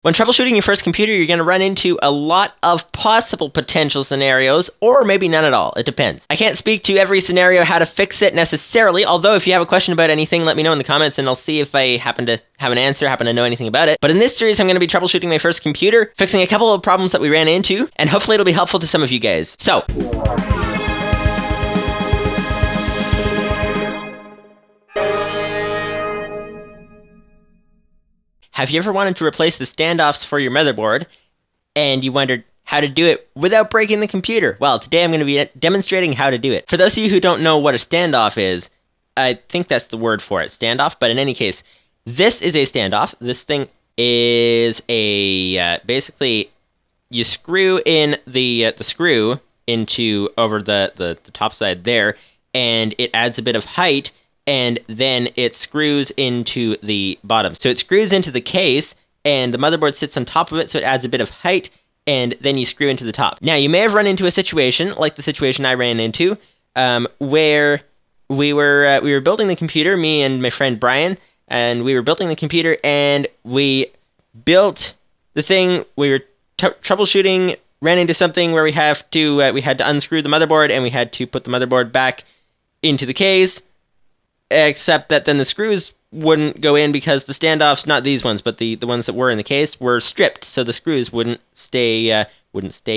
When troubleshooting your first computer, you're going to run into a lot of possible potential scenarios, or maybe none at all. It depends. I can't speak to every scenario how to fix it necessarily, although if you have a question about anything, let me know in the comments and I'll see if I happen to have an answer, happen to know anything about it. But in this series, I'm going to be troubleshooting my first computer, fixing a couple of problems that we ran into, and hopefully it'll be helpful to some of you guys. So, have you ever wanted to replace the standoffs for your motherboard, and you wondered how to do it without breaking the computer? Well, today I'm going to be demonstrating how to do it. For those of you who don't know what a standoff is, I think that's the word for it, standoff, but in any case, this is a standoff. This thing is a, basically, you screw in the screw into, over the top side there, and it adds a bit of height, and then it screws into the bottom. So it screws into the case, and the motherboard sits on top of it, so it adds a bit of height, and then you screw into the top. Now, you may have run into a situation, like the situation I ran into, where we were building the computer, me and my friend Brian, and we were building the computer, and we built the thing, we were troubleshooting, ran into something where we had to unscrew the motherboard, and we had to put the motherboard back into the case, except that then the screws wouldn't go in because the standoffs, not these ones, but the ones that were in the case, were stripped, so the screws wouldn't stay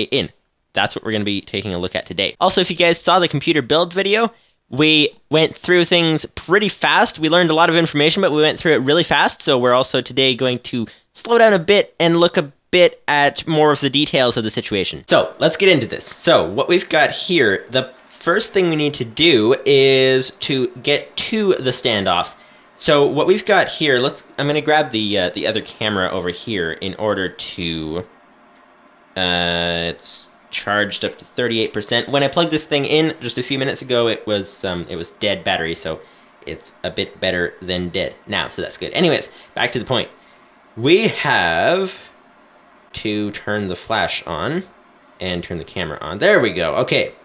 in. That's what we're going to be taking a look at today. Also, if you guys saw the computer build video, we went through things pretty fast. We learned a lot of information, but we went through it really fast, so we're also today going to slow down a bit and look a bit at more of the details of the situation. So, let's get into this. So, what we've got here, the first thing we need to do is to get to the standoffs. So what we've got here, I'm going to grab the other camera over here in order to, it's charged up to 38%. When I plugged this thing in just a few minutes ago, it was dead battery, so it's a bit better than dead now, so that's good. Anyways, back to the point. We have to turn the flash on and turn the camera on. There we go. Okay.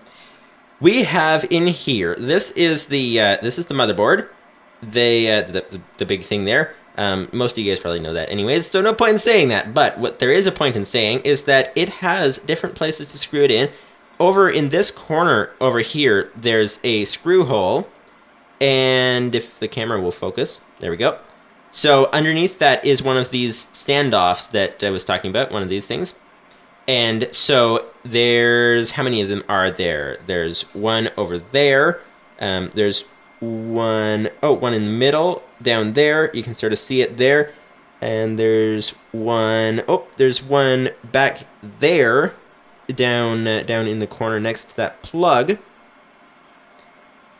We have in here, this is the motherboard, the big thing there. Most of you guys probably know that anyways, so no point in saying that, but what there is a point in saying is that it has different places to screw it in. Over in this corner over here, there's a screw hole, and if the camera will focus, there we go. So underneath that is one of these standoffs that I was talking about, one of these things. And so there's, how many of them are there? There's one over there. There's one in the middle down there. You can sort of see it there. And there's one back there down in the corner next to that plug.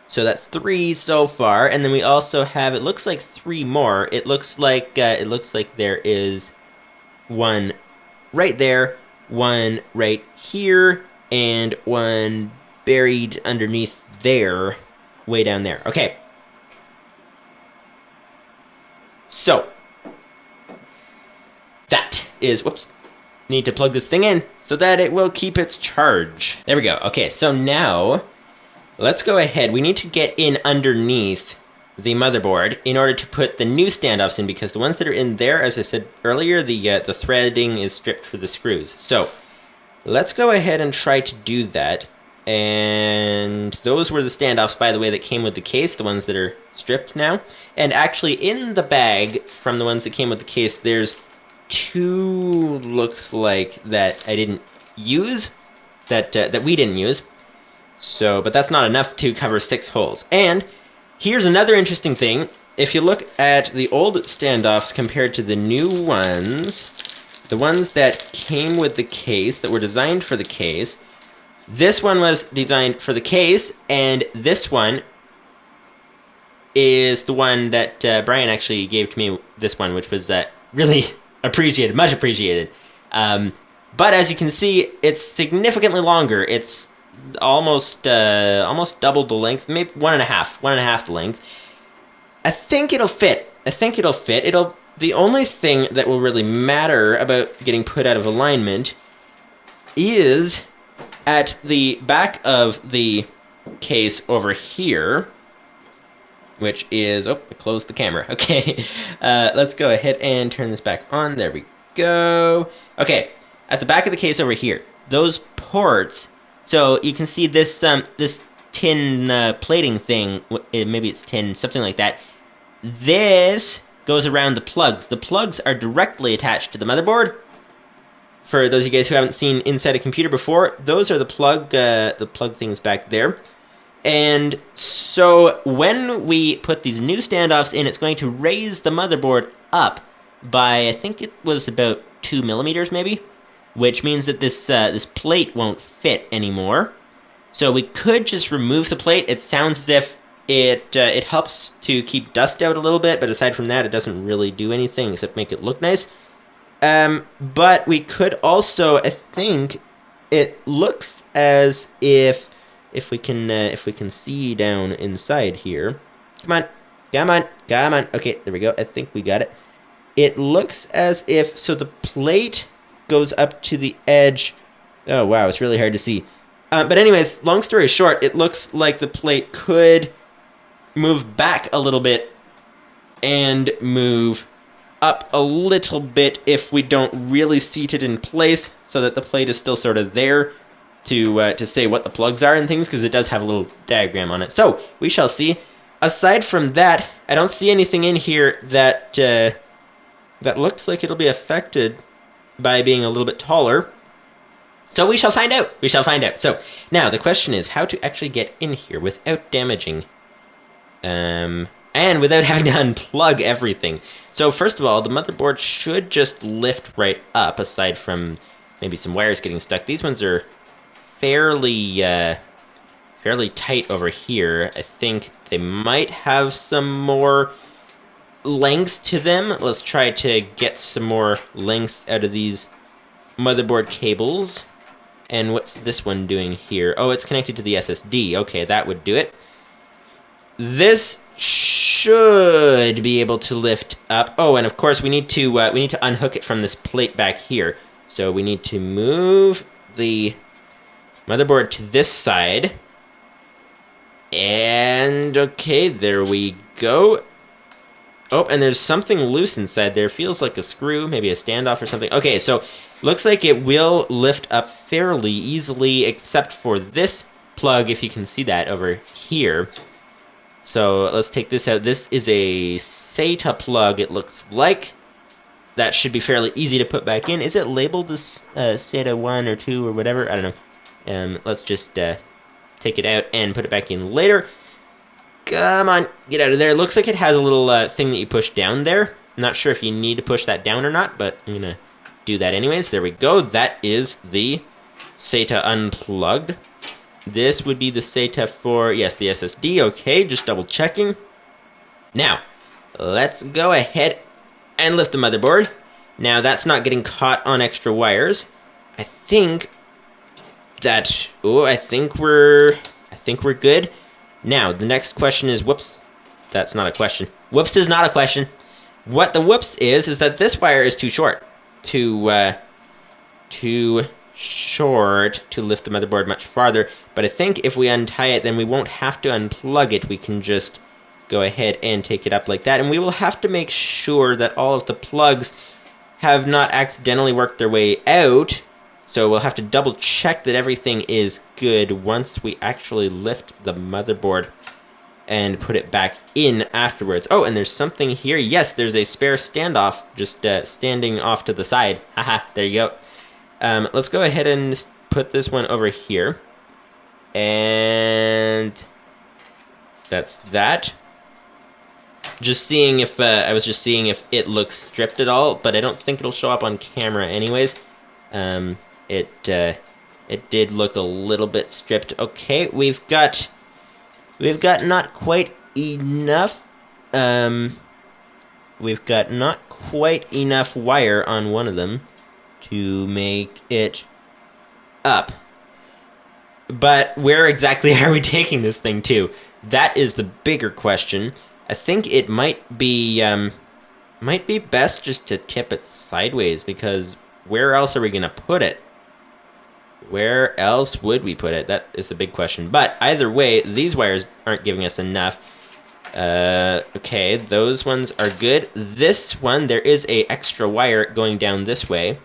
So that's 3 so far. And then we also have, it looks like 3 more. It looks like there is one right there, one right here, and one buried underneath there, way down there. Okay. So, that is, whoops, need to plug this thing in so that it will keep its charge. There we go. Okay, so now, let's go ahead. We need to get in underneath the motherboard in order to put the new standoffs in, because the ones that are in there, as I said earlier, the threading is stripped for the screws. So, let's go ahead and try to do that. And those were the standoffs, by the way, that came with the case, the ones that are stripped now. And actually, in the bag from the ones that came with the case, there's 2, looks like, that I didn't use, that we didn't use. So, but that's not enough to cover 6 holes. And here's another interesting thing. If you look at the old standoffs compared to the new ones, the ones that came with the case, that were designed for the case, this one was designed for the case, and this one is the one that Brian actually gave to me, this one, which was really appreciated, much appreciated. But as you can see, it's significantly longer. It's almost double the length, maybe one and a half the length. I think it'll fit. The only thing that will really matter about getting put out of alignment is at the back of the case over here, which is, oh, I closed the camera. Okay, let's go ahead and turn this back on. There we go. Okay, at the back of the case over here, those ports. So you can see this this tin plating thing. Maybe it's tin, something like that. This goes around the plugs. The plugs are directly attached to the motherboard. For those of you guys who haven't seen inside a computer before, those are the plug things back there. And so when we put these new standoffs in, it's going to raise the motherboard up by, I think it was about 2 millimeters maybe, which means that this this plate won't fit anymore. So we could just remove the plate. It sounds as if it helps to keep dust out a little bit, but aside from that, it doesn't really do anything except make it look nice. But we could also, I think, it looks as if we can see down inside here. Come on, come on, come on. Okay, there we go. I think we got it. It looks as if, so the plate goes up to the edge. Oh wow, it's really hard to see. But anyways, long story short, it looks like the plate could move back a little bit and move up a little bit if we don't really seat it in place, so that the plate is still sort of there to say what the plugs are and things, because it does have a little diagram on it. So we shall see. Aside from that, I don't see anything in here that that looks like it'll be affected by being a little bit taller. So we shall find out. We shall find out. So now the question is how to actually get in here without damaging, and without having to unplug everything. So first of all, the motherboard should just lift right up, aside from maybe some wires getting stuck. These ones are fairly tight over here. I think they might have some more length to them. Let's try to get some more length out of these motherboard cables. And what's this one doing here? Oh, it's connected to the SSD. Okay, that would do it. This should be able to lift up. Oh, and of course we need to unhook it from this plate back here. So we need to move the motherboard to this side. And okay, there we go. Oh, and there's something loose inside there. Feels like a screw, maybe a standoff or something. Okay, so looks like it will lift up fairly easily, except for this plug, if you can see that over here. So let's take this out. This is a SATA plug, it looks like. That should be fairly easy to put back in. Is it labeled as SATA 1 or 2 or whatever? I don't know. Let's just take it out and put it back in later. Come on, get out of there. It looks like it has a little thing that you push down there. I'm not sure if you need to push that down or not, but I'm going to do that anyways. There we go. That is the SATA unplugged. This would be the SATA for, yes, the SSD. Okay, just double checking. Now, let's go ahead and lift the motherboard. Now, that's not getting caught on extra wires. I think that, oh, I think we're good. Now, the next question is, whoops, that's not a question. Whoops is not a question. What the whoops is that this wire is too short. Too short to lift the motherboard much farther. But I think if we untie it, then we won't have to unplug it. We can just go ahead and take it up like that. And we will have to make sure that all of the plugs have not accidentally worked their way out. So we'll have to double check that everything is good once we actually lift the motherboard and put it back in afterwards. Oh, and there's something here. Yes, there's a spare standoff just standing off to the side. Haha, there you go. Let's go ahead and put this one over here. And that's that. Just seeing if, I was just seeing if it looks stripped at all, but I don't think it'll show up on camera anyways. It did look a little bit stripped. Okay, we've got not quite enough, we've got not quite enough wire on one of them to make it up. But where exactly are we taking this thing to? That is the bigger question. I think it might be best just to tip it sideways, because where else are we going to put it? Where else would we put it? That is the big question. But either way, these wires aren't giving us enough. Okay, those ones are good. This one, there is a extra wire going down this way.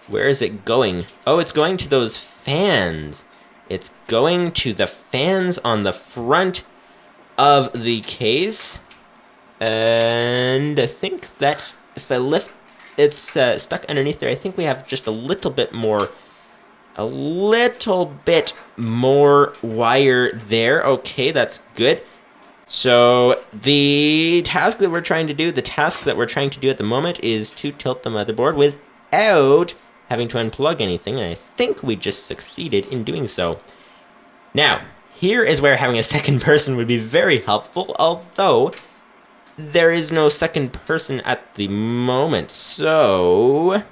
Where is it going? Oh, it's going to those fans. It's going to the fans on the front of the case. And I think that if I lift, it's stuck underneath there. I think we have just a little bit more wire there. Okay, that's good. So the task that we're trying to do, at the moment is to tilt the motherboard without having to unplug anything, and I think we just succeeded in doing so. Now, here is where having a second person would be very helpful, although there is no second person at the moment, so...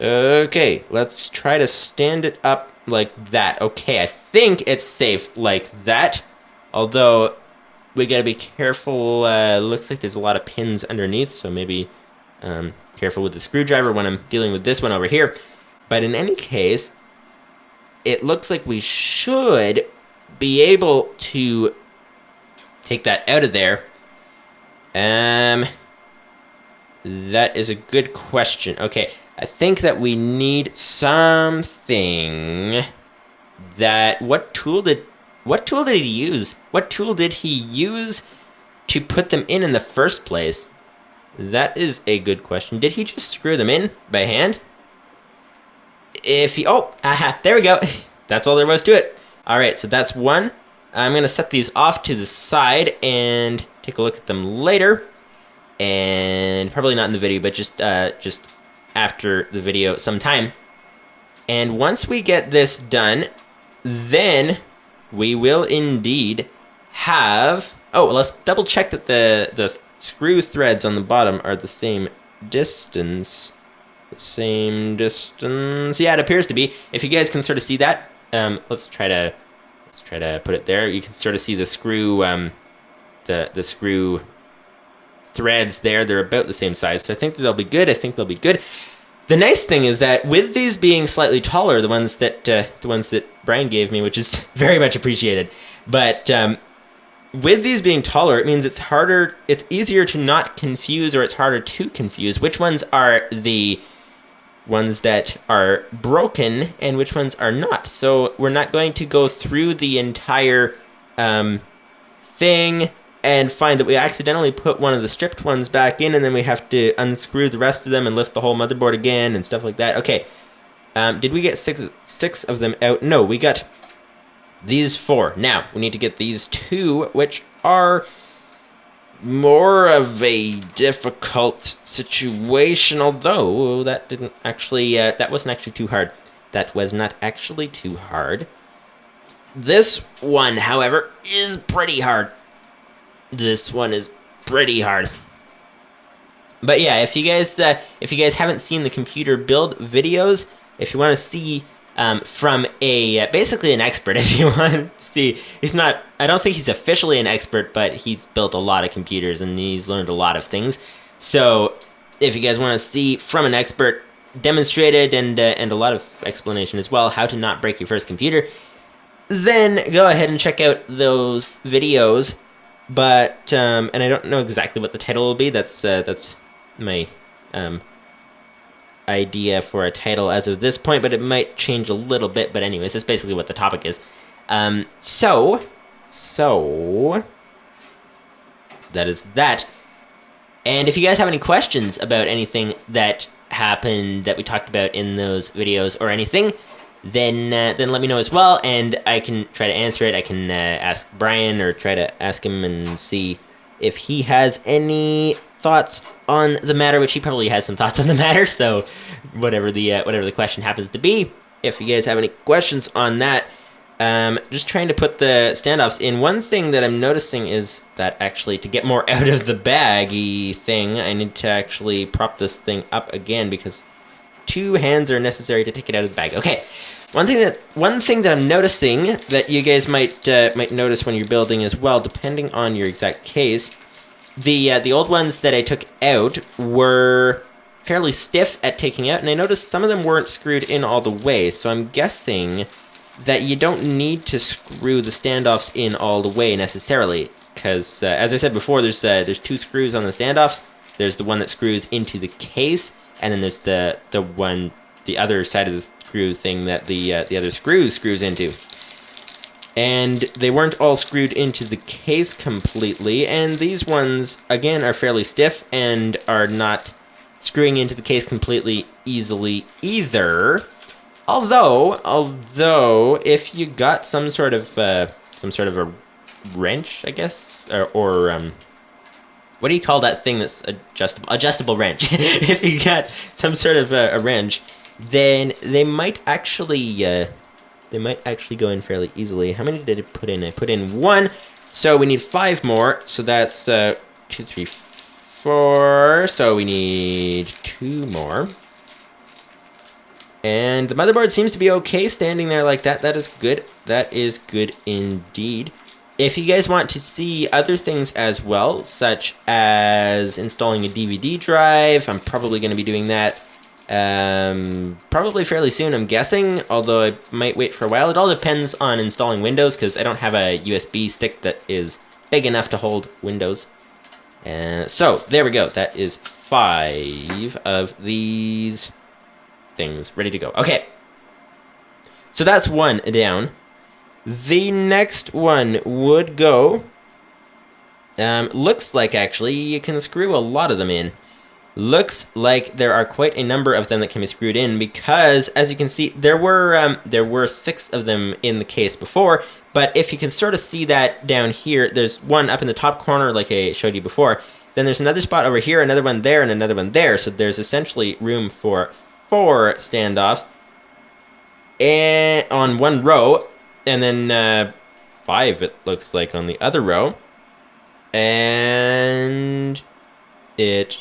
Okay, let's try to stand it up like that. Okay, I think it's safe like that. Although, we gotta be careful. Looks like there's a lot of pins underneath, so maybe careful with the screwdriver when I'm dealing with this one over here. But in any case, it looks like we should be able to take that out of there. That is a good question. Okay, I think that we need something that... What tool did he use? What tool did he use to put them in the first place? That is a good question. Did he just screw them in by hand? If he... Oh, aha, there we go. That's all there was to it. Alright, so that's one. I'm going to set these off to the side and take a look at them later. And probably not in the video, but just after the video sometime. And once we get this done, then we will indeed have... Oh, let's double check that the screw threads on the bottom are the same distance. The same distance. Yeah, it appears to be. If you guys can sort of see that, let's try to put it there. You can sort of see the screw, the screw threads there. They're about the same size, so I think they'll be good. The nice thing is that with these being slightly taller, the ones that Brian gave me, which is very much appreciated, but with these being taller, it means it's easier to not confuse, or it's harder to confuse which ones are the ones that are broken and which ones are not. So we're not going to go through the entire thing and find that we accidentally put one of the stripped ones back in, and then we have to unscrew the rest of them and lift the whole motherboard again and stuff like that. Okay, did we get six of them out? No, we got these 4. Now, we need to get these 2, which are more of a difficult situation, although that didn't actually, that wasn't actually too hard. That was not actually too hard. This one, however, is pretty hard. This one is pretty hard. But yeah, if you guys haven't seen the computer build videos, if you want to see from a basically an expert, if you want to see, I don't think he's officially an expert, but he's built a lot of computers and he's learned a lot of things. So if you guys want to see from an expert demonstrated and a lot of explanation as well, how to not break your first computer, then go ahead and check out those videos. But and I don't know exactly what the title will be. That's my idea for a title as of this point, but it might change a little bit. But anyways, that's basically what the topic is. So that is that. And if you guys have any questions about anything that happened that we talked about in those videos or anything, then let me know as well, and I can try to answer it. I can ask Brian or try to ask him and see if he has any thoughts on the matter, which he probably has some thoughts on the matter. So whatever the question happens to be, if you guys have any questions on that, just trying to put the standoffs in. One thing that I'm noticing is that actually to get more out of the baggy thing, I need to actually prop this thing up again because 2 hands are necessary to take it out of the bag. Okay, one thing that I'm noticing that you guys might notice when you're building as well, depending on your exact case, the old ones that I took out were fairly stiff at taking out, and I noticed some of them weren't screwed in all the way. So I'm guessing that you don't need to screw the standoffs in all the way necessarily, because as I said before, there's 2 screws on the standoffs. There's the one that screws into the case, and then there's the other side of the screw thing that the other screw screws into. And they weren't all screwed into the case completely, and these ones, again, are fairly stiff and are not screwing into the case completely easily either. Although, if you got some sort of a wrench, I guess, or what do you call that thing that's adjustable wrench? If you got some sort of a wrench, then they might actually go in fairly easily. How many did I put in? I put in 1, so we need 5 more. So that's 2, 3, 4. So we need 2 more. And the motherboard seems to be okay standing there like that. That is good. That is good indeed. If you guys want to see other things as well, such as installing a DVD drive, I'm probably going to be doing that probably fairly soon, I'm guessing, although I might wait for a while. It all depends on installing Windows, because I don't have a USB stick that is big enough to hold Windows. So, there we go. That is 5 of these things ready to go. Okay. So that's 1 down. The next one would go... looks like, actually, you can screw a lot of them in. Looks like there are quite a number of them that can be screwed in, because, as you can see, there were 6 of them in the case before, but if you can sort of see that down here, there's one up in the top corner like I showed you before, then there's another spot over here, another one there, and another one there, so there's essentially room for 4 standoffs and on one row, and then 5, it looks like, on the other row, and it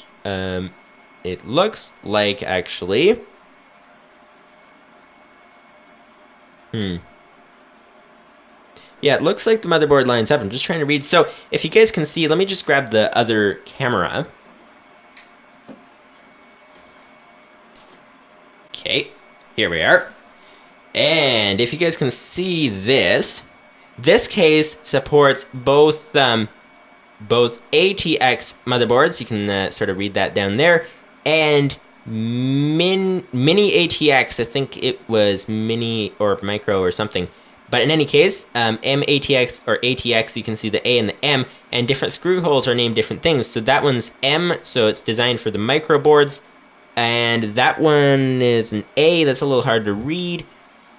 looks like, actually... Yeah, it looks like the motherboard lines up. I'm just trying to read. So, if you guys can see, let me just grab the other camera. Okay, here we are. And if you guys can see this case supports both ATX motherboards. You can sort of read that down there, and mini ATX. I think it was mini or micro or something. But in any case, MATX or ATX, you can see the A and the M, and different screw holes are named different things. So that one's M, so it's designed for the micro boards, and that one is an A, that's a little hard to read,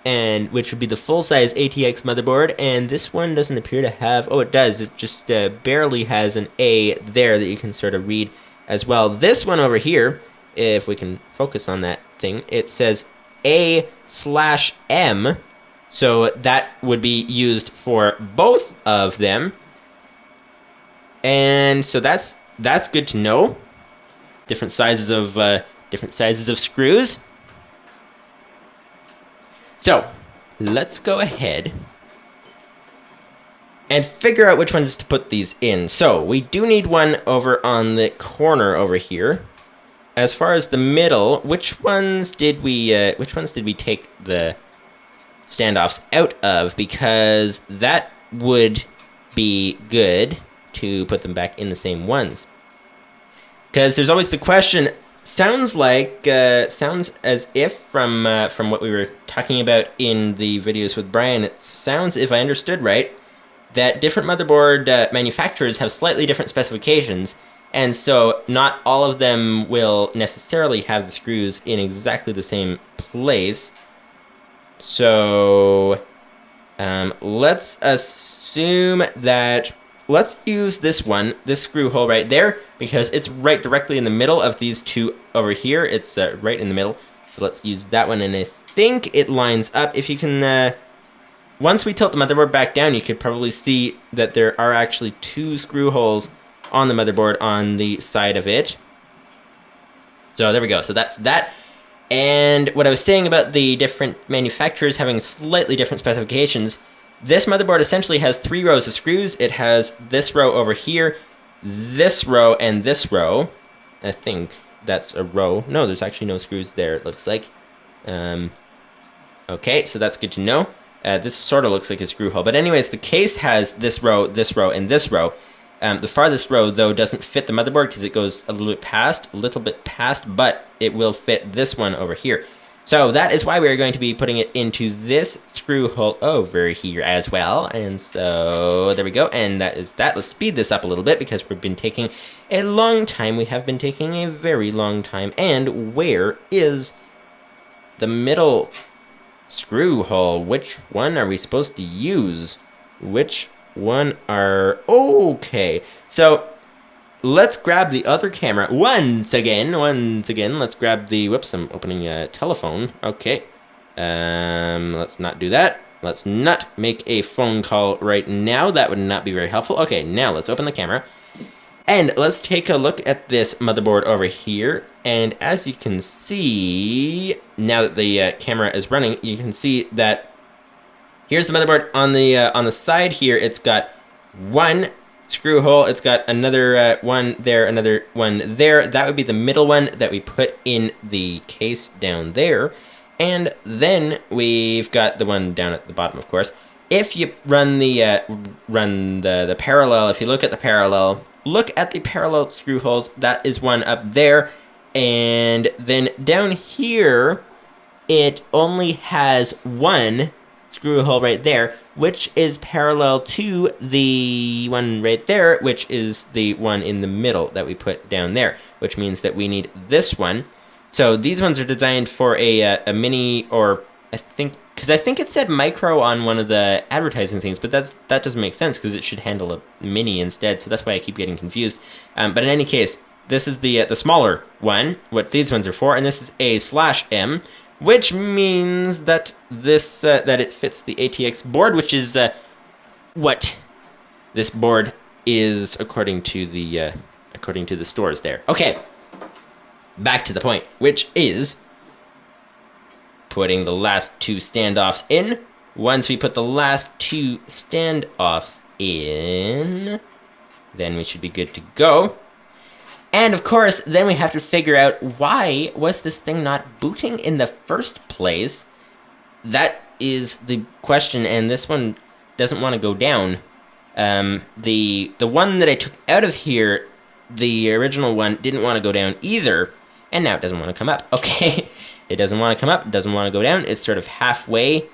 and which would be the full-size ATX motherboard, and this one doesn't appear to have... Oh, it does. It just barely has an A there that you can sort of read as well. This one over here, if we can focus on that thing, it says A/M, so that would be used for both of them. And so that's good to know. Different sizes of screws. So, let's go ahead and figure out which ones to put these in. So, we do need one over on the corner over here. As far as the middle, which ones did we take the standoffs out of? Because that would be good to put them back in the same ones. Because there's always the question... Sounds as if from what we were talking about in the videos with Brian, it sounds, if I understood right, that different motherboard manufacturers have slightly different specifications, and so not all of them will necessarily have the screws in exactly the same place. So let's assume that... Let's use this one, this screw hole right there, because it's right directly in the middle of these two over here. It's right in the middle. So let's use that one, and I think it lines up. If you can, once we tilt the motherboard back down, you could probably see that there are actually 2 screw holes on the motherboard on the side of it. So there we go. So that's that. And what I was saying about the different manufacturers having slightly different specifications, this motherboard essentially has 3 rows of screws. It has this row over here, this row, and this row. I think that's a row. No, there's actually no screws there, it looks like. Okay, so that's good to know. This sort of looks like a screw hole. But anyways, the case has this row, and this row. The farthest row, though, doesn't fit the motherboard because it goes a little bit past, but it will fit this one over here. So that is why we're going to be putting it into this screw hole over here as well. And so there we go. And that is that. Let's speed this up a little bit because we've been taking a long time. We have been taking a very long time. And where is the middle screw hole? Which one are we supposed to use? Which one are... Okay, so let's grab the other camera once again. Let's grab the... Whoops, I'm opening a telephone. Okay, let's not do that. Let's not make a phone call right now. That would not be very helpful. Okay, now let's open the camera. And let's take a look at this motherboard over here. And as you can see, now that the camera is running, you can see that here's the motherboard on the side here. It's got one screw hole. It's got another one there, another one there. That would be the middle one that we put in the case down there. And then we've got the one down at the bottom, of course. If you run the parallel, if you look at the parallel, look at the parallel screw holes. That is one up there. And then down here, it only has one screw hole right there, which is parallel to the one right there, which is the one in the middle that we put down there, which means that we need this one. So these ones are designed for a mini, or I think it said micro on one of the advertising things, but that doesn't make sense because it should handle a mini instead. So that's why I keep getting confused. But in any case, this is the smaller one, what these ones are for, and this is A/M, which means that this that it fits the ATX board, which is what this board is according to the stores there. Okay, back to the point, which is putting the last two standoffs in. Once we put the last two standoffs in, then we should be good to go. And of course, then we have to figure out why was this thing not booting in the first place. That is the question, and this one doesn't want to go down. The one that I took out of here, the original one, didn't want to go down either, and now it doesn't want to come up. Okay, it doesn't want to come up, it doesn't want to go down, it's sort of halfway.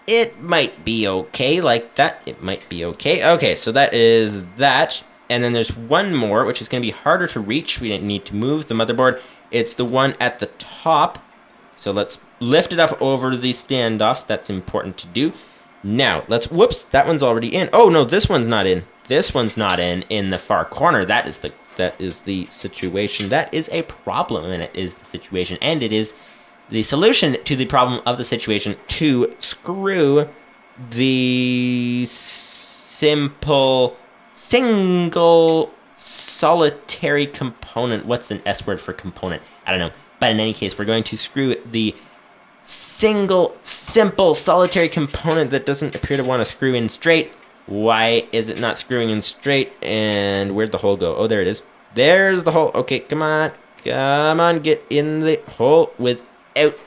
It might be okay like that, it might be okay. Okay, so that is that. And then there's one more, which is going to be harder to reach. We didn't need to move the motherboard. It's the one at the top. So let's lift it up over the standoffs. That's important to do. Now, whoops, that one's already in. Oh, no, this one's not in. This one's not in the far corner. That is the situation. That is a problem, and it is the situation. And it is the solution to the problem of the situation to screw the single solitary component. What's an S word for component? I don't know. But in any case, we're going to screw the simple solitary component that doesn't appear to want to screw in straight. Why is it not screwing in straight? And where'd the hole go? Oh, there it is. There's the hole. Okay, come on, get in the hole without.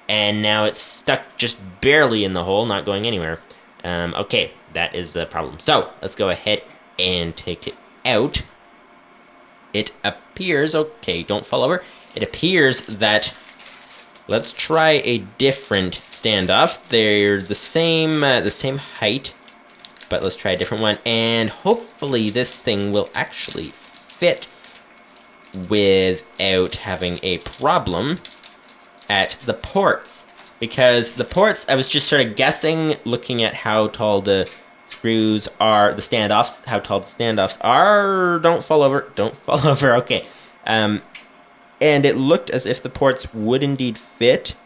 And now it's stuck just barely in the hole, not going anywhere. Okay, that is the problem. So let's go ahead and take it out. It appears, okay, don't fall over. It appears that, let's try a different standoff. They're the same height, but let's try a different one. And hopefully this thing will actually fit without having a problem at the ports. Because the ports, I was just sort of guessing, looking at how tall the screws are, the standoffs, how tall the standoffs are. Don't fall over, okay. And it looked as if the ports would indeed fit,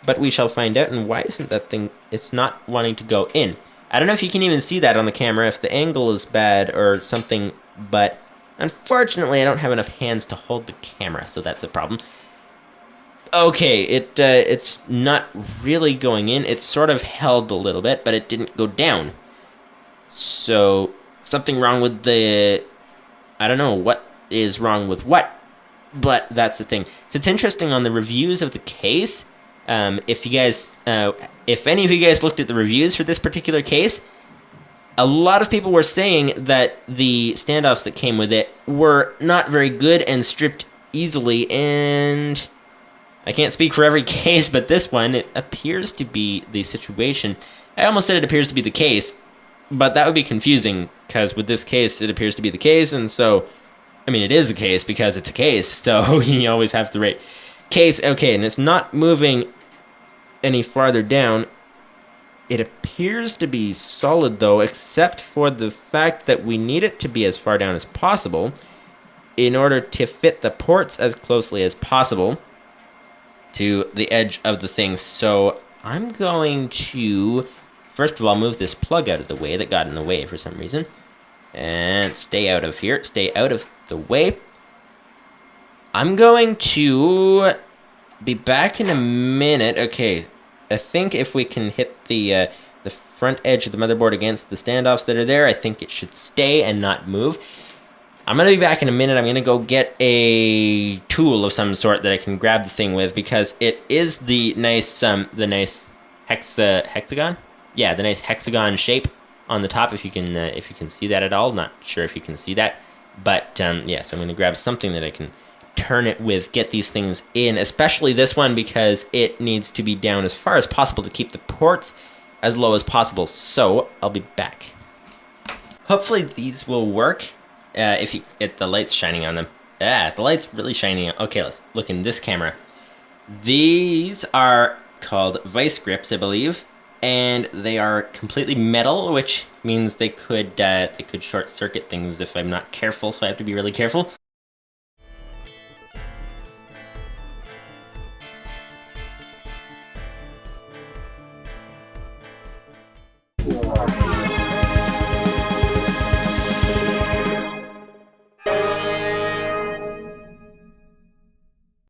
but we shall find out. And why isn't that thing, it's not wanting to go in. I don't know if you can even see that on the camera, if the angle is bad or something, but unfortunately I don't have enough hands to hold the camera, so that's the problem. Okay, it's not really going in. It's sort of held a little bit, but it didn't go down. So, something wrong with the... I don't know what is wrong with what, but that's the thing. So it's interesting, on the reviews of the case, If you guys, if any of you guys looked at the reviews for this particular case, a lot of people were saying that the standoffs that came with it were not very good and stripped easily, and I can't speak for every case, but this one, it appears to be the situation. I almost said it appears to be the case, but that would be confusing, because with this case, it appears to be the case, and so, I mean, it is the case because it's a case, so you always have to rate case. Okay, and it's not moving any farther down. It appears to be solid, though, except for the fact that we need it to be as far down as possible in order to fit the ports as closely as possible to the edge of the thing. So I'm going to, first of all, move this plug out of the way that got in the way for some reason. And stay out of here. Stay out of the way. I'm going to be back in a minute. Okay, I think if we can hit the front edge of the motherboard against the standoffs that are there, I think it should stay and not move. I'm going to be back in a minute. I'm going to go get a tool of some sort that I can grab the thing with, because it is the nice hexagon? Yeah, the nice hexagon shape on the top, if you can see that at all. Not sure if you can see that, but yeah, so I'm going to grab something that I can turn it with, get these things in, especially this one, because it needs to be down as far as possible to keep the ports as low as possible. So I'll be back. Hopefully these will work. If the light's shining on them. The light's really shining. Okay, let's look in this camera. These are called vice grips, I believe, and they are completely metal, which means they could short circuit things if I'm not careful. So I have to be really careful.